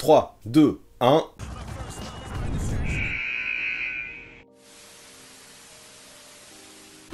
3, 2, 1...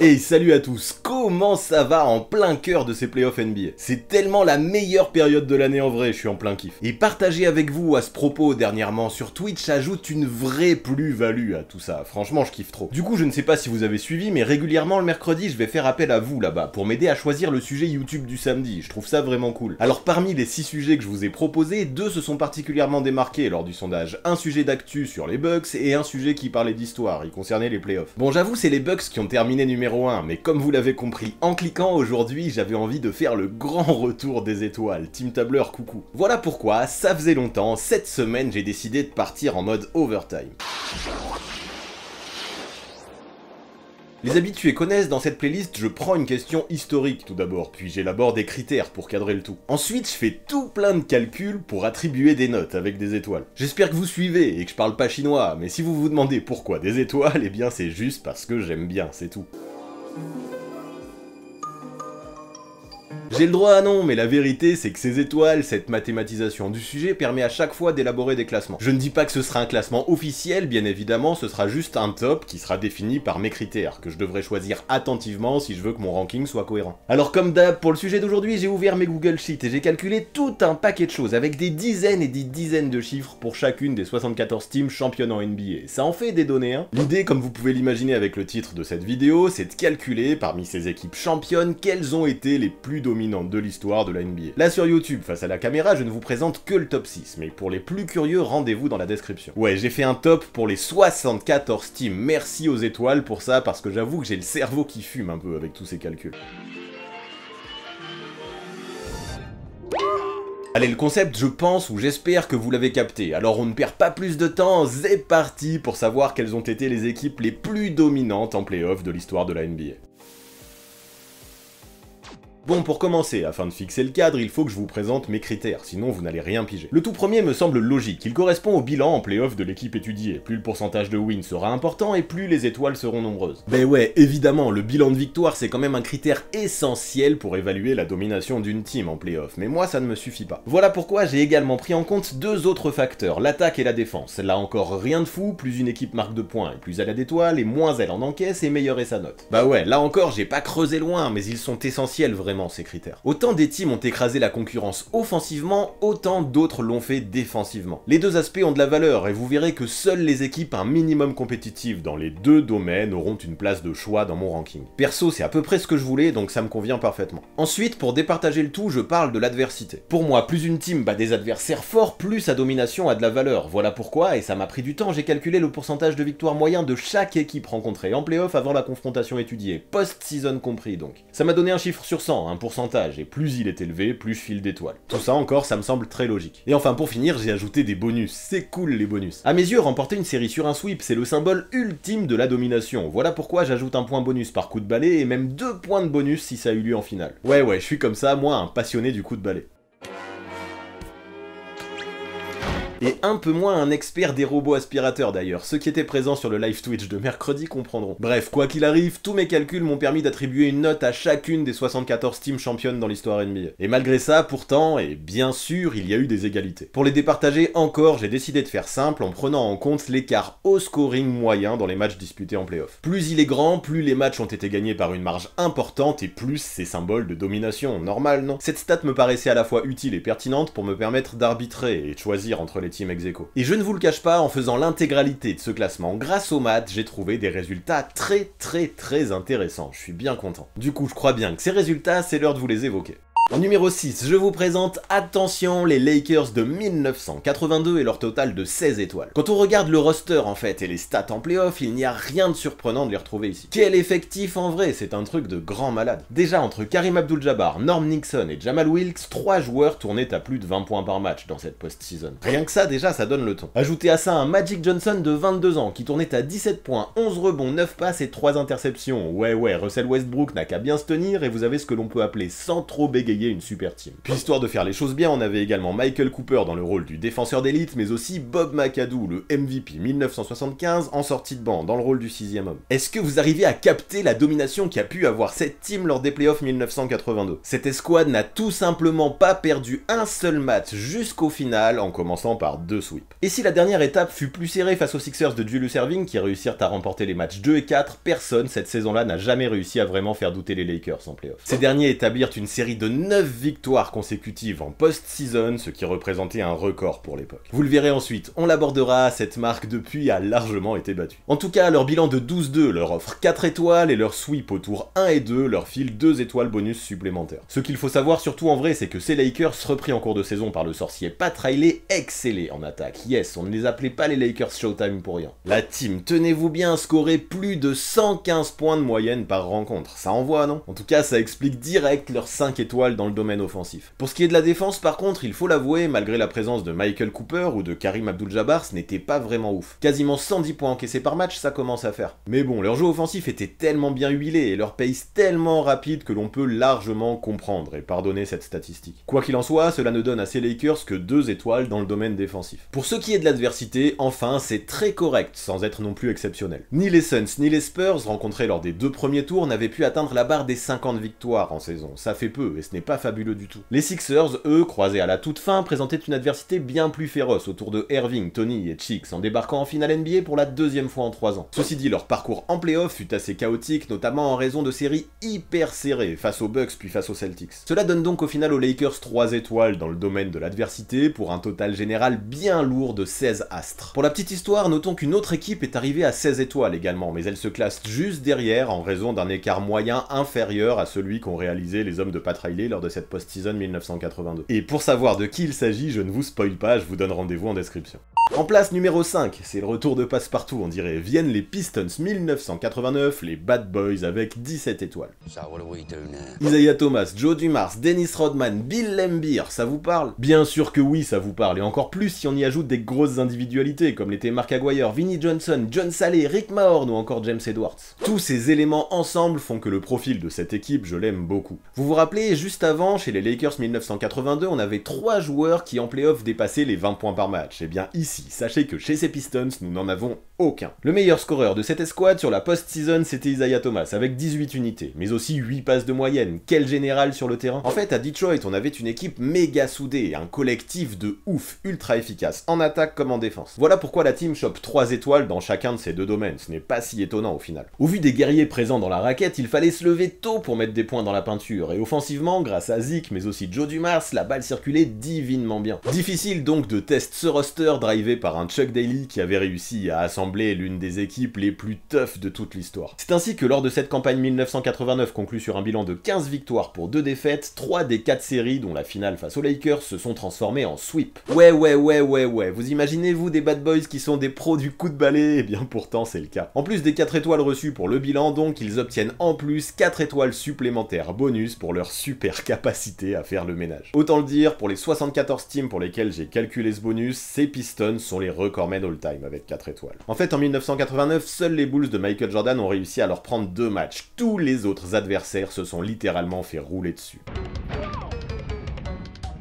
Hey, salut à tous, comment ça va en plein cœur de ces playoffs NBA? C'est tellement la meilleure période de l'année en vrai, je suis en plein kiff. Et partager avec vous à ce propos dernièrement sur Twitch ajoute une vraie plus-value à tout ça, franchement je kiffe trop. Du coup je ne sais pas si vous avez suivi, mais régulièrement le mercredi je vais faire appel à vous là-bas pour m'aider à choisir le sujet YouTube du samedi, je trouve ça vraiment cool. Alors parmi les 6 sujets que je vous ai proposés, 2 se sont particulièrement démarqués lors du sondage. Un sujet d'actu sur les Bucks et un sujet qui parlait d'histoire, il concernait les playoffs. Bon j'avoue c'est les Bucks qui ont terminé numéro 1, mais comme vous l'avez compris, en cliquant aujourd'hui, j'avais envie de faire le grand retour des étoiles, Team Tableur coucou. Voilà pourquoi, ça faisait longtemps, cette semaine j'ai décidé de partir en mode overtime. Les habitués connaissent, dans cette playlist, je prends une question historique tout d'abord, puis j'élabore des critères pour cadrer le tout. Ensuite, je fais tout plein de calculs pour attribuer des notes avec des étoiles. J'espère que vous suivez et que je parle pas chinois, mais si vous vous demandez pourquoi des étoiles, eh bien c'est juste parce que j'aime bien, c'est tout. J'ai le droit à non, mais la vérité c'est que ces étoiles, cette mathématisation du sujet permet à chaque fois d'élaborer des classements. Je ne dis pas que ce sera un classement officiel, bien évidemment, ce sera juste un top qui sera défini par mes critères, que je devrais choisir attentivement si je veux que mon ranking soit cohérent. Alors comme d'hab, pour le sujet d'aujourd'hui, j'ai ouvert mes Google Sheets et j'ai calculé tout un paquet de choses, avec des dizaines et des dizaines de chiffres pour chacune des 74 teams championnes en NBA. Ça en fait des données, hein. L'idée, comme vous pouvez l'imaginer avec le titre de cette vidéo, c'est de calculer, parmi ces équipes championnes, quelles ont été les plus dominantes de l'histoire de la NBA. Là sur YouTube, face à la caméra, je ne vous présente que le top 6, mais pour les plus curieux, rendez-vous dans la description. Ouais, j'ai fait un top pour les 74 teams, merci aux étoiles pour ça, parce que j'avoue que j'ai le cerveau qui fume un peu avec tous ces calculs. Allez, le concept, je pense ou j'espère que vous l'avez capté, alors on ne perd pas plus de temps, c'est parti pour savoir quelles ont été les équipes les plus dominantes en playoff de l'histoire de la NBA. Bon, pour commencer, afin de fixer le cadre, il faut que je vous présente mes critères, sinon vous n'allez rien piger. Le tout premier me semble logique, il correspond au bilan en play-off de l'équipe étudiée. Plus le pourcentage de wins sera important et plus les étoiles seront nombreuses. Ben ouais, évidemment, le bilan de victoire c'est quand même un critère essentiel pour évaluer la domination d'une team en play-off, mais moi ça ne me suffit pas. Voilà pourquoi j'ai également pris en compte 2 autres facteurs, l'attaque et la défense. Là encore, rien de fou, plus une équipe marque de points et plus elle a d'étoiles, et moins elle en encaisse et meilleure est sa note. Bah ouais, là encore j'ai pas creusé loin, mais ils sont essentiels vraiment ces critères. Autant des teams ont écrasé la concurrence offensivement, autant d'autres l'ont fait défensivement. Les 2 aspects ont de la valeur et vous verrez que seules les équipes un minimum compétitives dans les 2 domaines auront une place de choix dans mon ranking. Perso, c'est à peu près ce que je voulais, donc ça me convient parfaitement. Ensuite, pour départager le tout, je parle de l'adversité. Pour moi, plus une team bat des adversaires forts, plus sa domination a de la valeur. Voilà pourquoi, et ça m'a pris du temps, j'ai calculé le pourcentage de victoire moyen de chaque équipe rencontrée en playoff avant la confrontation étudiée, post-season compris donc. Ça m'a donné un chiffre sur 100, un pourcentage, et plus il est élevé, plus je file d'étoiles. Tout ça encore, ça me semble très logique. Et enfin pour finir, j'ai ajouté des bonus, c'est cool les bonus. À mes yeux, remporter une série sur un sweep, c'est le symbole ultime de la domination. Voilà pourquoi j'ajoute un point bonus par coup de balai, et même 2 points de bonus si ça a eu lieu en finale. Ouais, je suis comme ça, moi, un passionné du coup de balai. Et un peu moins un expert des robots aspirateurs d'ailleurs, ceux qui étaient présents sur le live Twitch de mercredi comprendront. Bref, quoi qu'il arrive, tous mes calculs m'ont permis d'attribuer une note à chacune des 74 teams championnes dans l'histoire NBA. Et malgré ça, pourtant, et bien sûr, il y a eu des égalités. Pour les départager encore, j'ai décidé de faire simple en prenant en compte l'écart au scoring moyen dans les matchs disputés en playoff. Plus il est grand, plus les matchs ont été gagnés par une marge importante et plus c'est symbole de domination, normal non? Cette stat me paraissait à la fois utile et pertinente pour me permettre d'arbitrer et de choisir entre les team ex-aequo. Et je ne vous le cache pas, en faisant l'intégralité de ce classement grâce aux maths, j'ai trouvé des résultats très intéressants, je suis bien content. Du coup, je crois bien que ces résultats, c'est l'heure de vous les évoquer. En numéro 6, je vous présente, attention, les Lakers de 1982 et leur total de 16 étoiles. Quand on regarde le roster en fait et les stats en playoff, il n'y a rien de surprenant de les retrouver ici. Quel effectif en vrai, c'est un truc de grand malade. Déjà entre Karim Abdul-Jabbar, Norm Nixon et Jamal Wilkes, 3 joueurs tournaient à plus de 20 points par match dans cette post-season. Rien que ça déjà, ça donne le ton. Ajoutez à ça un Magic Johnson de 22 ans qui tournait à 17 points, 11 rebonds, 9 passes et 3 interceptions. Ouais, Russell Westbrook n'a qu'à bien se tenir et vous avez ce que l'on peut appeler sans trop bégayer créer une super team. Puis histoire de faire les choses bien, on avait également Michael Cooper dans le rôle du défenseur d'élite, mais aussi Bob McAdoo, le MVP 1975, en sortie de banc, dans le rôle du 6e homme. Est-ce que vous arrivez à capter la domination qu'a pu avoir cette team lors des playoffs 1982? Cette escouade n'a tout simplement pas perdu un seul match jusqu'au final, en commençant par 2 sweeps. Et si la dernière étape fut plus serrée face aux Sixers de Julius Erving, qui réussirent à remporter les matchs 2 et 4, personne cette saison-là n'a jamais réussi à vraiment faire douter les Lakers en playoffs. Ces derniers établirent une série de 9 victoires consécutives en post-season, ce qui représentait un record pour l'époque. Vous le verrez ensuite, on l'abordera, cette marque depuis a largement été battue. En tout cas, leur bilan de 12-2 leur offre 4 étoiles et leur sweep au tour 1 et 2 leur file 2 étoiles bonus supplémentaires. Ce qu'il faut savoir surtout en vrai, c'est que ces Lakers, repris en cours de saison par le sorcier Pat Riley, excellaient en attaque. Yes, on ne les appelait pas les Lakers Showtime pour rien. La team, tenez-vous bien, scorait plus de 115 points de moyenne par rencontre. Ça envoie, non? En tout cas, ça explique direct leurs 5 étoiles dans le domaine offensif. Pour ce qui est de la défense, par contre, il faut l'avouer, malgré la présence de Michael Cooper ou de Karim Abdul-Jabbar, ce n'était pas vraiment ouf. Quasiment 110 points encaissés par match, ça commence à faire. Mais bon, leur jeu offensif était tellement bien huilé et leur pace tellement rapide que l'on peut largement comprendre et pardonner cette statistique. Quoi qu'il en soit, cela ne donne à ces Lakers que 2 étoiles dans le domaine défensif. Pour ce qui est de l'adversité, enfin, c'est très correct, sans être non plus exceptionnel. Ni les Suns ni les Spurs, rencontrés lors des 2 premiers tours, n'avaient pu atteindre la barre des 50 victoires en saison. Ça fait peu, et ce n'est pas fabuleux du tout. Les Sixers, eux, croisés à la toute fin, présentaient une adversité bien plus féroce autour de Erving, Tony et Cheeks, en débarquant en finale NBA pour la 2e fois en 3 ans. Ceci dit, leur parcours en playoff fut assez chaotique, notamment en raison de séries hyper serrées, face aux Bucks puis face aux Celtics. Cela donne donc au final aux Lakers 3 étoiles dans le domaine de l'adversité, pour un total général bien lourd de 16 astres. Pour la petite histoire, notons qu'une autre équipe est arrivée à 16 étoiles également, mais elle se classe juste derrière en raison d'un écart moyen inférieur à celui qu'ont réalisé les hommes de Pat Riley lors de cette post-season 1982. Et pour savoir de qui il s'agit, je ne vous spoil pas, je vous donne rendez-vous en description. En place numéro 5, c'est le retour de passe-partout on dirait, viennent les Pistons 1989, les Bad Boys avec 17 étoiles. Isaiah Thomas, Joe Dumars, Dennis Rodman, Bill Laimbeer, ça vous parle? Bien sûr que oui, ça vous parle, et encore plus si on y ajoute des grosses individualités comme l'étaient Mark Aguirre, Vinnie Johnson, John Salley, Rick Mahorn ou encore James Edwards. Tous ces éléments ensemble font que le profil de cette équipe, je l'aime beaucoup. Vous vous rappelez, juste avant, chez les Lakers 1982, on avait 3 joueurs qui en playoff dépassaient les 20 points par match. Et bien ici, sachez que chez ces Pistons, nous n'en avons aucun. Le meilleur scoreur de cette escouade sur la post-season, c'était Isaiah Thomas, avec 18 unités, mais aussi 8 passes de moyenne. Quel général sur le terrain! En fait, à Detroit, on avait une équipe méga soudée, un collectif de ouf, ultra efficace, en attaque comme en défense. Voilà pourquoi la team chope 3 étoiles dans chacun de ces 2 domaines, ce n'est pas si étonnant au final. Au vu des guerriers présents dans la raquette, il fallait se lever tôt pour mettre des points dans la peinture, et offensivement, grâce à Zeke, mais aussi Joe Dumars, la balle circulait divinement bien. Difficile donc de tester ce roster drivé par un Chuck Daly qui avait réussi à assembler l'une des équipes les plus toughs de toute l'histoire. C'est ainsi que lors de cette campagne 1989 conclue sur un bilan de 15 victoires pour 2 défaites, 3 des 4 séries, dont la finale face aux Lakers, se sont transformées en sweep. Ouais, vous imaginez-vous des bad boys qui sont des pros du coup de balai? Eh bien pourtant c'est le cas. En plus des 4 étoiles reçues pour le bilan, donc ils obtiennent en plus 4 étoiles supplémentaires bonus pour leur super capacité à faire le ménage. Autant le dire, pour les 74 teams pour lesquels j'ai calculé ce bonus, ces Pistons sont les recordmen all-time avec 4 étoiles. En fait, en 1989, seuls les Bulls de Michael Jordan ont réussi à leur prendre 2 matchs. Tous les autres adversaires se sont littéralement fait rouler dessus.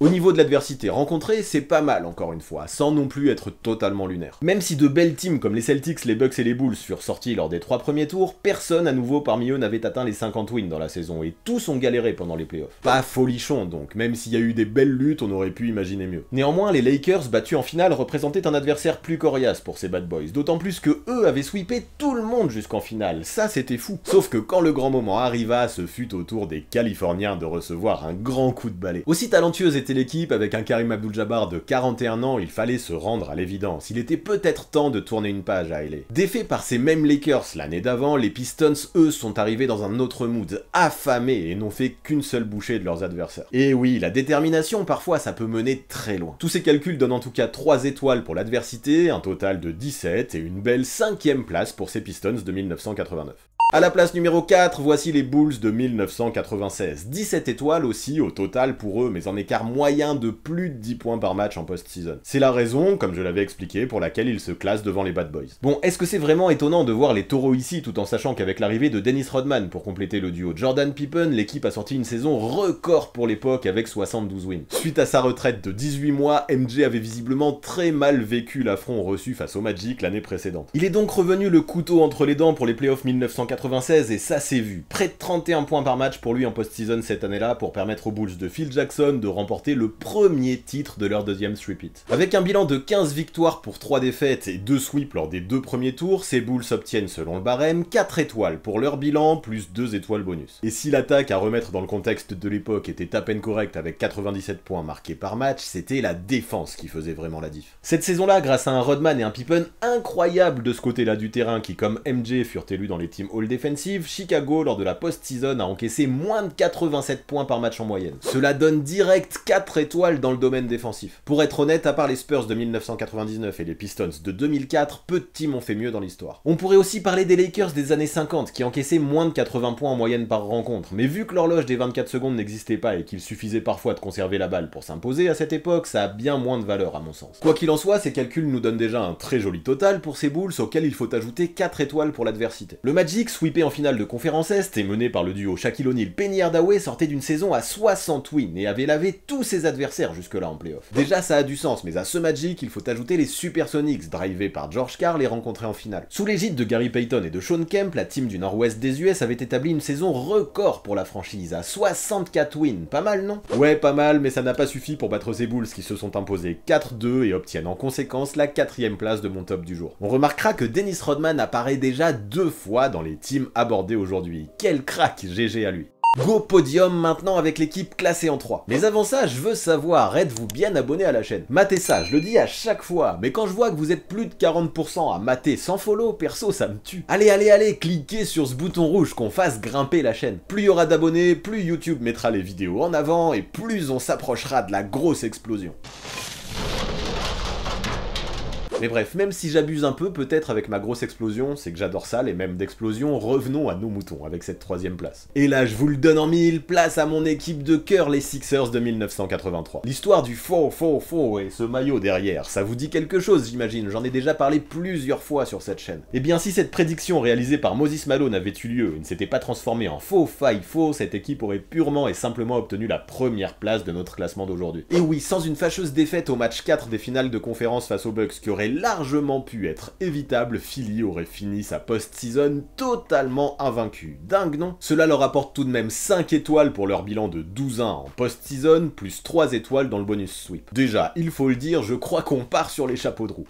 Au niveau de l'adversité rencontrée, c'est pas mal encore une fois, sans non plus être totalement lunaire. Même si de belles teams comme les Celtics, les Bucks et les Bulls furent sortis lors des 3 premiers tours, personne à nouveau parmi eux n'avait atteint les 50 wins dans la saison, et tous ont galéré pendant les playoffs. Pas folichon donc, même s'il y a eu des belles luttes, on aurait pu imaginer mieux. Néanmoins, les Lakers, battus en finale, représentaient un adversaire plus coriace pour ces bad boys, d'autant plus que eux avaient sweepé tout le monde jusqu'en finale, ça c'était fou. Sauf que quand le grand moment arriva, ce fut au tour des Californiens de recevoir un grand coup de balai. Aussi talentueuse était l'équipe, avec un Karim Abdul-Jabbar de 41 ans, il fallait se rendre à l'évidence. Il était peut-être temps de tourner une page à LA. Défaits par ces mêmes Lakers l'année d'avant, les Pistons, eux, sont arrivés dans un autre mood, affamés, et n'ont fait qu'une seule bouchée de leurs adversaires. Et oui, la détermination, parfois, ça peut mener très loin. Tous ces calculs donnent en tout cas 3 étoiles pour l'adversité, un total de 17, et une belle 5e place pour ces Pistons de 1989. À la place numéro 4, voici les Bulls de 1996. 17 étoiles aussi au total pour eux, mais en écart moyen de plus de 10 points par match en post-season. C'est la raison, comme je l'avais expliqué, pour laquelle ils se classent devant les Bad Boys. Bon, est-ce que c'est vraiment étonnant de voir les taureaux ici, tout en sachant qu'avec l'arrivée de Dennis Rodman pour compléter le duo Jordan Pippen, l'équipe a sorti une saison record pour l'époque avec 72 wins. Suite à sa retraite de 18 mois, MJ avait visiblement très mal vécu l'affront reçu face au Magic l'année précédente. Il est donc revenu le couteau entre les dents pour les playoffs 1996 et ça s'est vu. Près de 31 points par match pour lui en post-season cette année-là pour permettre aux Bulls de Phil Jackson de remporter le premier titre de leur deuxième three-peat. Avec un bilan de 15 victoires pour 3 défaites et 2 sweeps lors des 2 premiers tours, ces Bulls obtiennent selon le barème 4 étoiles pour leur bilan plus 2 étoiles bonus. Et si l'attaque à remettre dans le contexte de l'époque était à peine correcte avec 97 points marqués par match, c'était la défense qui faisait vraiment la diff. Cette saison-là, grâce à un Rodman et un Pippen incroyable de ce côté-là du terrain qui, comme MJ, furent élus dans les teams All-Defensive, Chicago, lors de la post-season, a encaissé moins de 87 points par match en moyenne. Cela donne direct 4 étoiles dans le domaine défensif. Pour être honnête, à part les Spurs de 1999 et les Pistons de 2004, peu de teams ont fait mieux dans l'histoire. On pourrait aussi parler des Lakers des années 50, qui encaissaient moins de 80 points en moyenne par rencontre, mais vu que l'horloge des 24 secondes n'existait pas et qu'il suffisait parfois de conserver la balle pour s'imposer à cette époque, ça a bien moins de valeur à mon sens. Quoi qu'il en soit, ces calculs nous donnent déjà un très joli total pour ces Bulls auxquels il faut ajouter 4 étoiles pour l'adversité. Le Magic, sweepé en finale de conférence Est et mené par le duo Shaquille O'Neal Penny Hardaway, sortait d'une saison à 60 wins et avait lavé tous ses adversaires jusque-là en playoff. Déjà ça a du sens, mais à ce Magic, il faut ajouter les Supersonics, drivés par George Karl et rencontrés en finale. Sous l'égide de Gary Payton et de Shawn Kemp, la team du nord-ouest des US avait établi une saison record pour la franchise, à 64 wins. Pas mal, non? Ouais, pas mal, mais ça n'a pas suffi pour battre ces Bulls qui se sont imposés 4-2 et obtiennent en conséquence la 4ème place de mon top du jour. On remarquera que Dennis Rodman apparaît déjà 2 fois dans les teams abordés aujourd'hui. Quel crack, GG à lui. Go podium maintenant avec l'équipe classée en 3. Mais avant ça, je veux savoir, êtes-vous bien abonné à la chaîne? Matez ça, je le dis à chaque fois, mais quand je vois que vous êtes plus de 40% à mater sans follow, perso ça me tue. Allez, cliquez sur ce bouton rouge qu'on fasse grimper la chaîne. Plus il y aura d'abonnés, plus YouTube mettra les vidéos en avant et plus on s'approchera de la grosse explosion. Mais bref, même si j'abuse un peu, peut-être avec ma grosse explosion, c'est que j'adore ça, les mêmes d'explosion, revenons à nos moutons avec cette 3ème place. Et là, je vous le donne en mille, place à mon équipe de cœur, les Sixers de 1983. L'histoire du faux et ce maillot derrière, ça vous dit quelque chose, j'imagine, j'en ai déjà parlé plusieurs fois sur cette chaîne. Et bien, si cette prédiction réalisée par Moses Malone avait eu lieu et ne s'était pas transformée en faux, cette équipe aurait purement et simplement obtenu la 1ère place de notre classement d'aujourd'hui. Et oui, sans une fâcheuse défaite au match 4 des finales de conférence face aux Bucks qui aurait largement pu être évitable, Philly aurait fini sa post-season totalement invaincue. Dingue, non? Cela leur apporte tout de même 5 étoiles pour leur bilan de 12-1 en post-season, plus 3 étoiles dans le bonus sweep. Déjà, il faut le dire, je crois qu'on part sur les chapeaux de roue.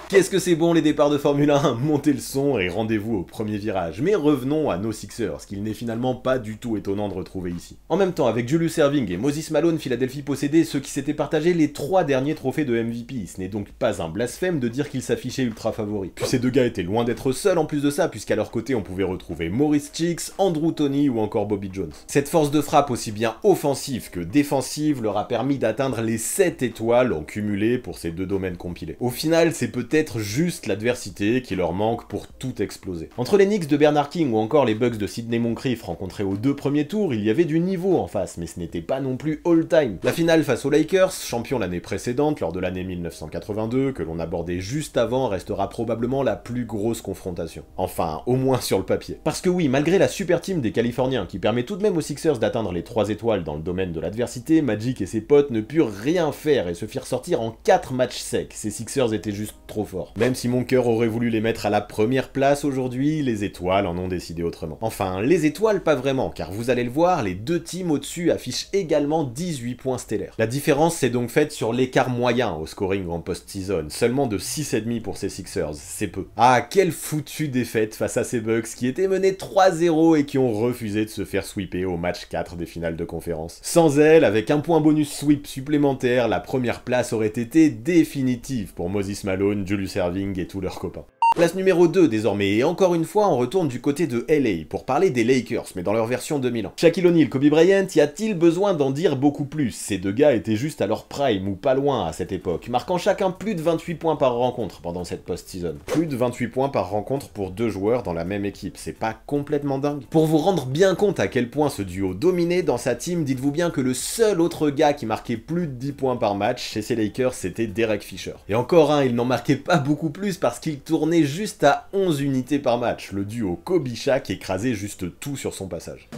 Qu'est-ce que c'est bon les départs de Formule 1, montez le son et rendez-vous au premier virage. Mais revenons à nos Sixers, qu'il n'est finalement pas du tout étonnant de retrouver ici. En même temps, avec Julius Erving et Moses Malone, Philadelphie possédait ceux qui s'étaient partagés les 3 derniers trophées de MVP. Ce n'est donc pas un blasphème de dire qu'ils s'affichaient ultra favoris. Puis ces deux gars étaient loin d'être seuls en plus de ça, puisqu'à leur côté on pouvait retrouver Maurice Cheeks, Andrew Toney ou encore Bobby Jones. Cette force de frappe aussi bien offensive que défensive leur a permis d'atteindre les 7 étoiles en cumulé pour ces 2 domaines compilés. Au final, c'est peut-être juste l'adversité qui leur manque pour tout exploser. Entre les Knicks de Bernard King ou encore les Bucks de Sidney Moncrief rencontrés aux 2 premiers tours, il y avait du niveau en face, mais ce n'était pas non plus all-time. La finale face aux Lakers, champions l'année précédente, lors de l'année 1982, que l'on abordait juste avant, restera probablement la plus grosse confrontation. Enfin, au moins sur le papier. Parce que oui, malgré la super team des Californiens, qui permet tout de même aux Sixers d'atteindre les 3 étoiles dans le domaine de l'adversité, Magic et ses potes ne purent rien faire et se firent sortir en 4 matchs secs. Ces Sixers étaient juste trop forts. Même si mon cœur aurait voulu les mettre à la 1ère place aujourd'hui, les étoiles en ont décidé autrement. Enfin, les étoiles pas vraiment, car vous allez le voir, les 2 teams au-dessus affichent également 18 points stellaires. La différence s'est donc faite sur l'écart moyen au scoring en post-season, seulement de 6,5 pour ces Sixers, c'est peu. Ah, quelle foutue défaite face à ces Bucks qui étaient menés 3-0 et qui ont refusé de se faire sweeper au match 4 des finales de conférence. Sans elle, avec un point bonus sweep supplémentaire, la 1ère place aurait été définitive pour Moses Malone, Julius Erving et tous leurs copains. Place numéro 2 désormais, et encore une fois on retourne du côté de LA pour parler des Lakers, mais dans leur version 2001. Shaquille O'Neal, Kobe Bryant, y a-t-il besoin d'en dire beaucoup plus? Ces deux gars étaient juste à leur prime ou pas loin à cette époque, marquant chacun plus de 28 points par rencontre pendant cette post-season. Plus de 28 points par rencontre pour deux joueurs dans la même équipe, c'est pas complètement dingue? Pour vous rendre bien compte à quel point ce duo dominait dans sa team, dites-vous bien que le seul autre gars qui marquait plus de 10 points par match chez ces Lakers, c'était Derek Fisher. Et encore il n'en marquait pas beaucoup plus parce qu'il tournait juste à 11 unités par match. Le duo Kobe-Shaq écrasait juste tout sur son passage.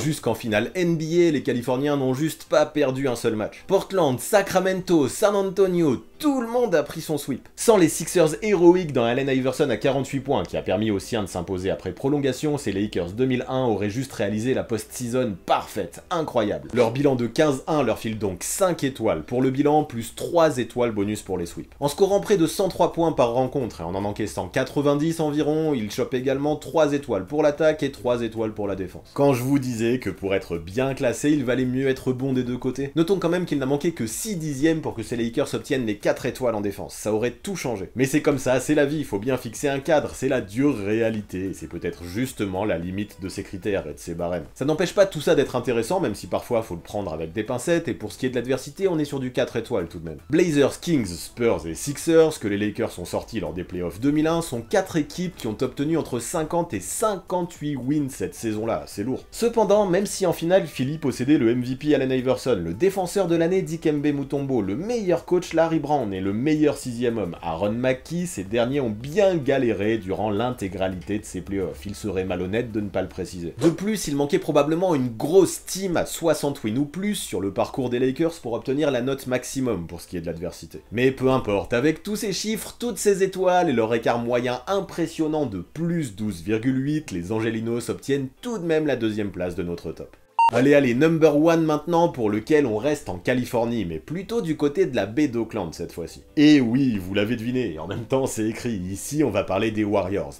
Jusqu'en finale NBA, les Californiens n'ont juste pas perdu un seul match. Portland, Sacramento, San Antonio, tout le monde a pris son sweep. Sans les Sixers héroïques dans Allen Iverson à 48 points, qui a permis aux siens de s'imposer après prolongation, ces Lakers 2001 auraient juste réalisé la post-season parfaite, incroyable. Leur bilan de 15-1 leur file donc 5 étoiles pour le bilan, plus 3 étoiles bonus pour les sweeps. En scorant près de 103 points par rencontre et en encaissant 90 environ, ils chopent également 3 étoiles pour l'attaque et 3 étoiles pour la défense. Quand je vous disais que pour être bien classé, il valait mieux être bon des deux côtés. Notons quand même qu'il n'a manqué que 6 dixièmes pour que ces Lakers obtiennent les 4 étoiles en défense, ça aurait tout changé. Mais c'est comme ça, c'est la vie, il faut bien fixer un cadre, c'est la dure réalité, et c'est peut-être justement la limite de ces critères et de ces barèmes. Ça n'empêche pas tout ça d'être intéressant, même si parfois faut le prendre avec des pincettes, et pour ce qui est de l'adversité, on est sur du 4 étoiles tout de même. Blazers, Kings, Spurs et Sixers, que les Lakers ont sortis lors des playoffs 2001, sont 4 équipes qui ont obtenu entre 50 et 58 wins cette saison-là, c'est lourd. Cependant, même si en finale Philly possédait le MVP Allen Iverson, le défenseur de l'année Dikembe Mutombo, le meilleur coach Larry Brown et le meilleur 6e homme Aaron McKie, ces derniers ont bien galéré durant l'intégralité de ces playoffs. Il serait malhonnête de ne pas le préciser. De plus, il manquait probablement une grosse team à 60 wins ou plus sur le parcours des Lakers pour obtenir la note maximum pour ce qui est de l'adversité. Mais peu importe, avec tous ces chiffres, toutes ces étoiles et leur écart moyen impressionnant de plus 12,8, les Angelinos obtiennent tout de même la deuxième place de notre top. Allez, number 1 maintenant, pour lequel on reste en Californie, mais plutôt du côté de la baie d'Oakland cette fois-ci. Et oui, vous l'avez deviné, et en même temps c'est écrit, ici on va parler des Warriors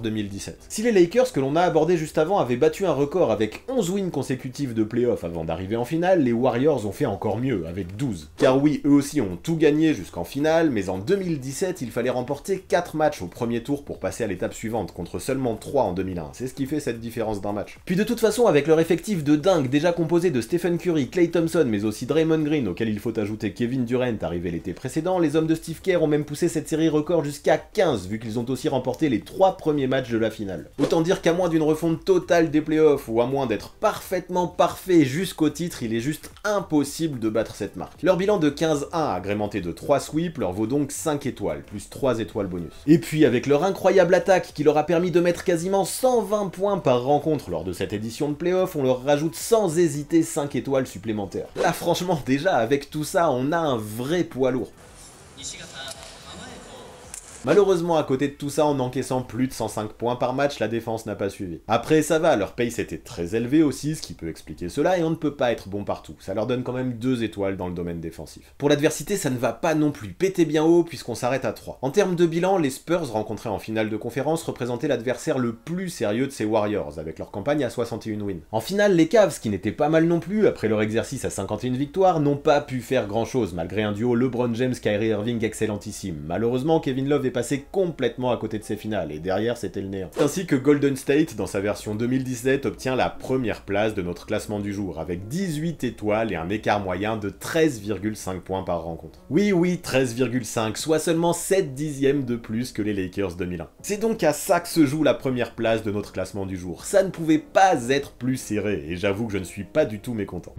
2017. Si les Lakers que l'on a abordés juste avant avaient battu un record avec 11 wins consécutifs de playoffs avant d'arriver en finale, les Warriors ont fait encore mieux, avec 12. Car oui, eux aussi ont tout gagné jusqu'en finale, mais en 2017, il fallait remporter 4 matchs au premier tour pour passer à l'étape suivante, contre seulement 3 en 2001. C'est ce qui fait cette différence d'un match. Puis de toute façon, avec leur effectif de déjà composé de Stephen Curry, Klay Thompson, mais aussi Draymond Green, auquel il faut ajouter Kevin Durant arrivé l'été précédent, les hommes de Steve Kerr ont même poussé cette série record jusqu'à 15, vu qu'ils ont aussi remporté les 3 premiers matchs de la finale. Autant dire qu'à moins d'une refonte totale des playoffs, ou à moins d'être parfaitement parfait jusqu'au titre, il est juste impossible de battre cette marque. Leur bilan de 15-1 agrémenté de 3 sweeps leur vaut donc 5 étoiles, plus 3 étoiles bonus. Et puis avec leur incroyable attaque qui leur a permis de mettre quasiment 120 points par rencontre lors de cette édition de playoffs, on leur rajoute sans hésiter 5 étoiles supplémentaires. Là franchement déjà avec tout ça on a un vrai poids lourd. Malheureusement, à côté de tout ça, en encaissant plus de 105 points par match, la défense n'a pas suivi. Après, ça va, leur pace était très élevé aussi, ce qui peut expliquer cela, et on ne peut pas être bon partout. Ça leur donne quand même 2 étoiles dans le domaine défensif. Pour l'adversité, ça ne va pas non plus péter bien haut, puisqu'on s'arrête à 3. En termes de bilan, les Spurs, rencontrés en finale de conférence, représentaient l'adversaire le plus sérieux de ces Warriors, avec leur campagne à 61 wins. En finale, les Cavs, qui n'étaient pas mal non plus, après leur exercice à 51 victoires, n'ont pas pu faire grand chose, malgré un duo LeBron James, Kyrie Irving excellentissime. Malheureusement, Kevin Love est passé complètement à côté de ses finales, et derrière c'était le néant. Ainsi que Golden State, dans sa version 2017, obtient la première place de notre classement du jour, avec 18 étoiles et un écart moyen de 13,5 points par rencontre. Oui, 13,5, soit seulement 7 dixièmes de plus que les Lakers 2001. C'est donc à ça que se joue la première place de notre classement du jour. Ça ne pouvait pas être plus serré, et j'avoue que je ne suis pas du tout mécontent.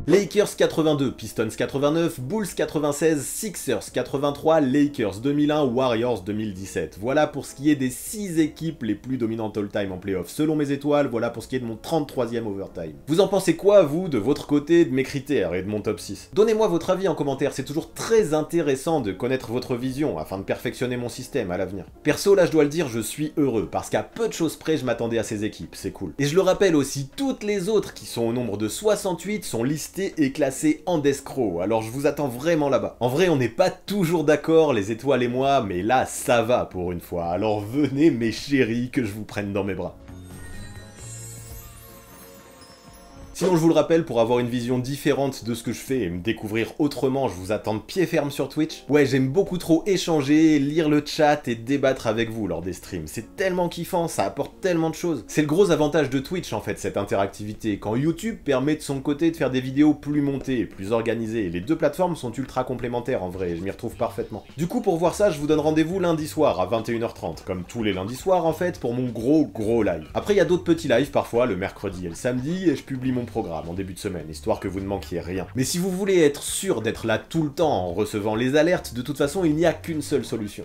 Lakers 82, Pistons 89, Bulls 96, Sixers 83, Lakers 2001, Warriors 2017. Voilà pour ce qui est des 6 équipes les plus dominantes all-time en playoff. Selon mes étoiles, voilà pour ce qui est de mon 33e overtime. Vous en pensez quoi, vous, de votre côté, de mes critères et de mon top 6? Donnez-moi votre avis en commentaire, c'est toujours très intéressant de connaître votre vision afin de perfectionner mon système à l'avenir. Perso, là je dois le dire, je suis heureux, parce qu'à peu de choses près, je m'attendais à ces équipes, c'est cool. Et je le rappelle aussi, toutes les autres, qui sont au nombre de 68, sont listées et classé en escroc, alors je vous attends vraiment là-bas. En vrai, on n'est pas toujours d'accord, les étoiles et moi, mais là, ça va pour une fois, alors venez mes chéris que je vous prenne dans mes bras. Sinon je vous le rappelle, pour avoir une vision différente de ce que je fais et me découvrir autrement, je vous attends de pied ferme sur Twitch. Ouais, j'aime beaucoup trop échanger, lire le chat et débattre avec vous lors des streams. C'est tellement kiffant, ça apporte tellement de choses. C'est le gros avantage de Twitch en fait, cette interactivité, quand YouTube permet de son côté de faire des vidéos plus montées et plus organisées. Les deux plateformes sont ultra complémentaires en vrai, je m'y retrouve parfaitement. Du coup pour voir ça, je vous donne rendez-vous lundi soir à 21h30, comme tous les lundis soirs en fait, pour mon gros live. Après il y a d'autres petits lives parfois, le mercredi et le samedi, et je publie mon programme en début de semaine, histoire que vous ne manquiez rien. Mais si vous voulez être sûr d'être là tout le temps en recevant les alertes, de toute façon il n'y a qu'une seule solution.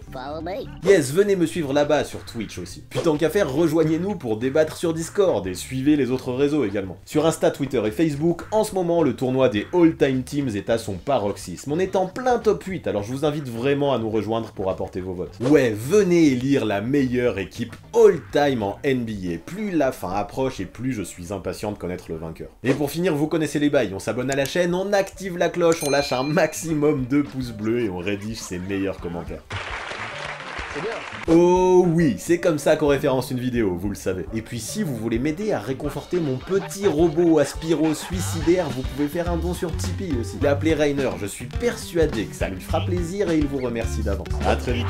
Yes, venez me suivre là-bas sur Twitch aussi. Puis tant qu'à faire, rejoignez-nous pour débattre sur Discord et suivez les autres réseaux également. Sur Insta, Twitter et Facebook, en ce moment le tournoi des All-Time Teams est à son paroxysme. On est en plein top 8, alors je vous invite vraiment à nous rejoindre pour apporter vos votes. Ouais, venez élire la meilleure équipe all-time en NBA. Plus la fin approche et plus je suis impatient de connaître le vainqueur. Et pour finir, vous connaissez les bails, on s'abonne à la chaîne, on active la cloche, on lâche un maximum de pouces bleus et on rédige ses meilleurs commentaires. Oh oui, c'est comme ça qu'on référence une vidéo, vous le savez. Et puis si vous voulez m'aider à réconforter mon petit robot Aspiro suicidaire, vous pouvez faire un don sur Tipeee aussi. L'appelez Rainer, je suis persuadé que ça lui fera plaisir et il vous remercie d'avance. A très vite.